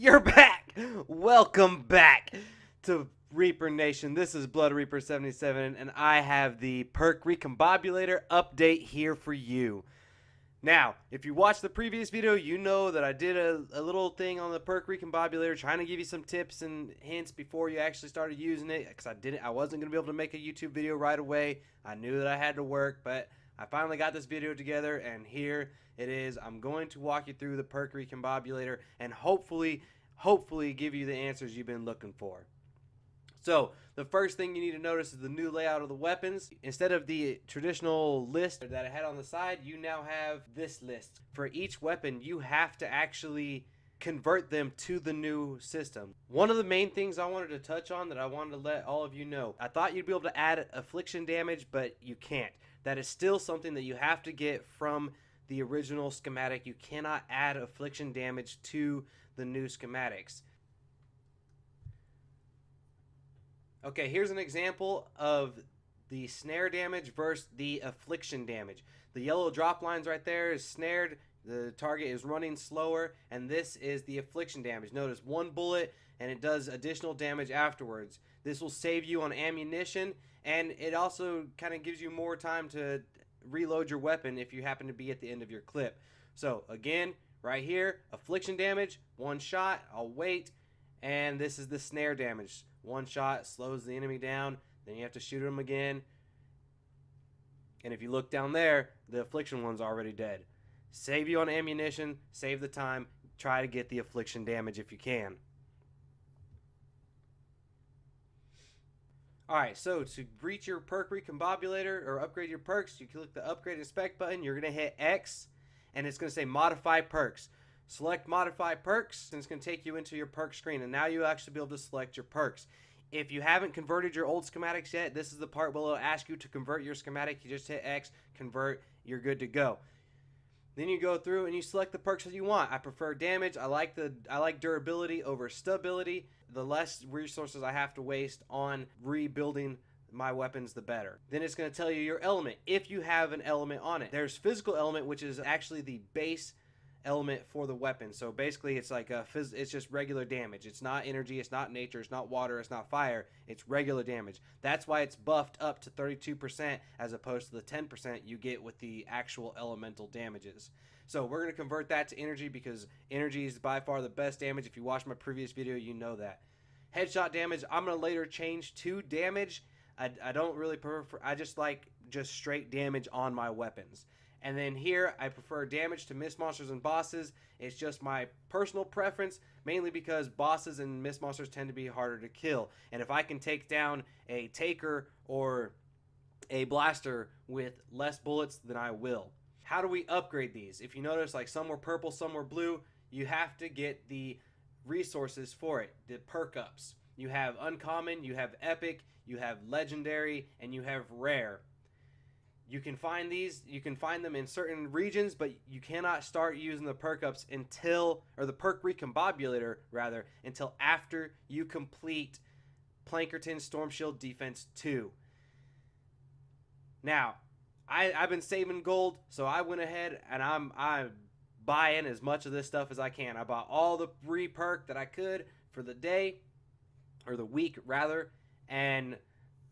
You're back! Welcome back to Reaper Nation. This is Blood Reaper 77, and I have the Perk Recombobulator update here for you. Now, if you watched the previous video, you know that I did a little thing on the Perk Recombobulator, trying to give you some tips and hints before you actually started using it, because I wasn't going to be able to make a YouTube video right away. I knew that I had to work, but I finally got this video together, and here it is. I'm going to walk you through the Perk Recombobulator and hopefully give you the answers you've been looking for. So, the first thing you need to notice is the new layout of the weapons. Instead of the traditional list that I had on the side, you now have this list. For each weapon, you have to actually convert them to the new system. One of the main things I wanted to touch on that I wanted to let all of you know, I thought you'd be able to add affliction damage, but you can't. That is still something that you have to get from the original schematic. You cannot add affliction damage to the new schematics. Okay, here's an example of the snare damage versus the affliction damage. The yellow drop lines right there is snared, the target is running slower, and this is the affliction damage. Notice one bullet and it does additional damage afterwards. This will save you on ammunition, and it also kind of gives you more time to reload your weapon if you happen to be at the end of your clip. So again, right here, affliction damage, one shot, I'll wait, and this is the snare damage. One shot slows the enemy down, then you have to shoot him again. And if you look down there, the affliction one's already dead. Save you on ammunition, save the time, try to get the affliction damage if you can. Alright, so to reach your Perk Recombobulator or upgrade your perks, you click the Upgrade and Spec button, you're going to hit X, and it's going to say Modify Perks. Select Modify Perks, and it's going to take you into your perk screen, and now you'll actually be able to select your perks. If you haven't converted your old schematics yet, this is the part where it'll ask you to convert your schematic. You just hit X, convert, you're good to go. Then you go through and you select the perks that you want. I prefer damage. I like durability over stability. The less resources I have to waste on rebuilding my weapons, the better. Then it's going to tell you your element, if you have an element on it. There's physical element, which is actually the base element for the weapon. So basically it's like it's just regular damage. It's not energy, it's not nature, it's not water, it's not fire, it's regular damage. That's why it's buffed up to 32% as opposed to the 10% you get with the actual elemental damages. So we're going to convert that to energy because energy is by far the best damage. If you watched my previous video, you know that. Headshot damage, I'm going to later change to damage. I don't really prefer, I just like straight damage on my weapons. And then here, I prefer damage to miss monsters and bosses. It's just my personal preference, mainly because bosses and miss monsters tend to be harder to kill. And if I can take down a taker or a blaster with less bullets, then I will. How do we upgrade these? If you notice, like some were purple, some were blue, you have to get the resources for it, the perk ups. You have uncommon, you have epic, you have legendary, and you have rare. You can find them in certain regions, but you cannot start using the perk ups until, or the Perk Recombobulator rather, until after you complete Plankerton Storm Shield Defense 2. Now, I've been saving gold, so I went ahead and I'm buying as much of this stuff as I can. I bought all the re-perk that I could for the day, or the week rather, and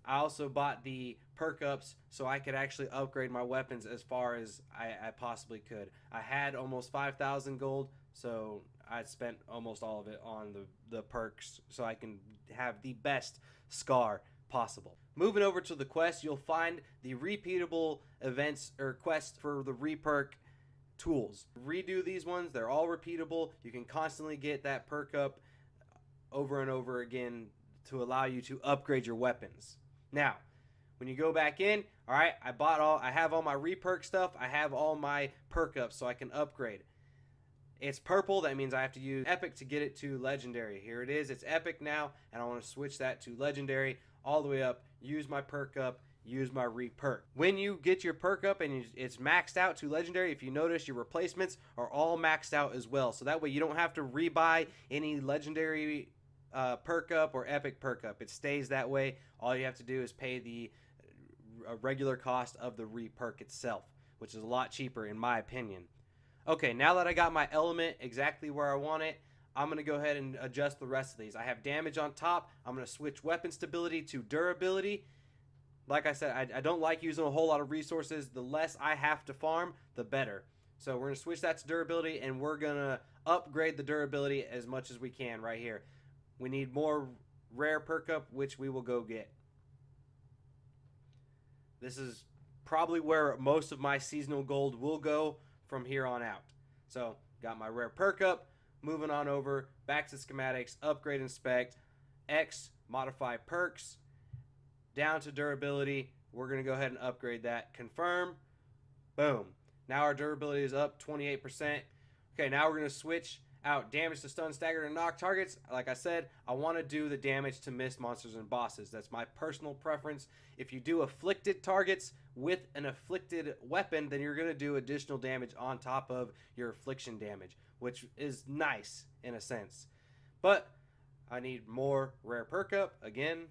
I also bought the perk ups so I could actually upgrade my weapons as far as I possibly could. I had almost 5,000 gold, so I spent almost all of it on the perks so I can have the best scar possible. Moving over to the quest, you'll find the repeatable events or quests for the re-perk tools. Redo these ones, they're all repeatable. You can constantly get that perk up over and over again to allow you to upgrade your weapons. Now, when you go back in, all right, I have all my re-perk stuff. I have all my perk ups so I can upgrade. It's purple, that means I have to use epic to get it to legendary. Here it is, it's epic now, and I want to switch that to legendary all the way up, use my perk up, use my re-perk. When you get your perk up and it's maxed out to legendary, if you notice, your replacements are all maxed out as well. So that way you don't have to rebuy any legendary perk up or epic perk up. It stays that way. All you have to do is pay the regular cost of the re-perk itself, which is a lot cheaper in my opinion. Okay, now that I got my element exactly where I want it, I'm going to go ahead and adjust the rest of these. I have damage on top. I'm going to switch weapon stability to durability. Like I said, I don't like using a whole lot of resources. The less I have to farm, the better. So we're going to switch that to durability, and we're going to upgrade the durability as much as we can right here. We need more rare perk up, which we will go get. This is probably where most of my seasonal gold will go from here on out. So got my rare perk up. Moving on over, back to schematics, upgrade inspect, X, modify perks, down to durability. We're going to go ahead and upgrade that. Confirm. Boom. Now our durability is up 28%. Okay, now we're going to switch out damage to stun, stagger, and knock targets. Like I said, I want to do the damage to miss monsters and bosses. That's my personal preference. If you do afflicted targets with an afflicted weapon, then you're going to do additional damage on top of your affliction damage, which is nice in a sense. But I need more rare perk up again.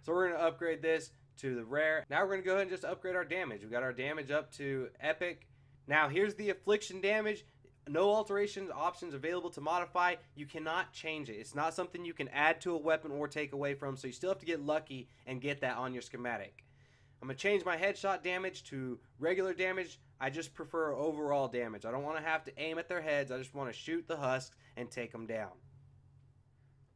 So we're going to upgrade this to the rare. Now we're going to go ahead and just upgrade our damage. We got our damage up to epic. Now here's the affliction damage. No alterations options available to modify. You cannot change it. It's not something you can add to a weapon or take away from, so you still have to get lucky and get that on your schematic. I'm going to change my headshot damage to regular damage. I just prefer overall damage. I don't want to have to aim at their heads. I just want to shoot the husks and take them down.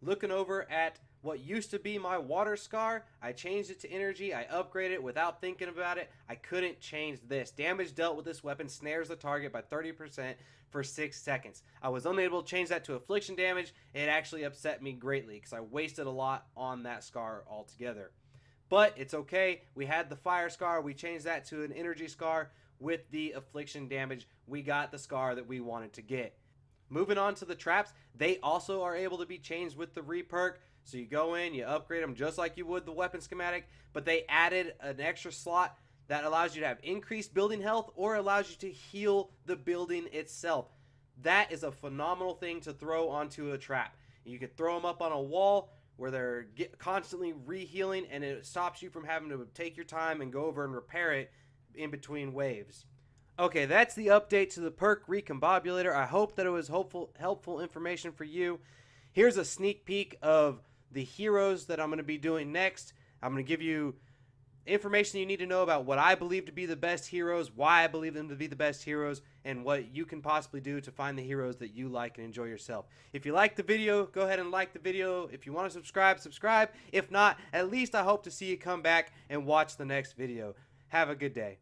Looking over at what used to be my water scar, I changed it to energy. I upgraded it without thinking about it. I couldn't change this. Damage dealt with this weapon snares the target by 30% for 6 seconds. I was unable to change that to affliction damage. It actually upset me greatly because I wasted a lot on that scar altogether. But it's okay. We had the fire scar. We changed that to an energy scar. With the affliction damage, we got the scar that we wanted to get. Moving on to the traps, they also are able to be changed with the re-perk. So you go in, you upgrade them just like you would the weapon schematic, but they added an extra slot that allows you to have increased building health or allows you to heal the building itself. That is a phenomenal thing to throw onto a trap. You can throw them up on a wall where they're constantly re-healing, and it stops you from having to take your time and go over and repair it in between waves. Okay, that's the update to the Perk Recombobulator. I hope that it was helpful information for you. Here's a sneak peek of the heroes that I'm going to be doing next. I'm going to give you information you need to know about what I believe to be the best heroes, why I believe them to be the best heroes, and what you can possibly do to find the heroes that you like and enjoy yourself. If you like the video, go ahead and like the video. If you want to subscribe, subscribe. If not, at least I hope to see you come back and watch the next video. Have a good day.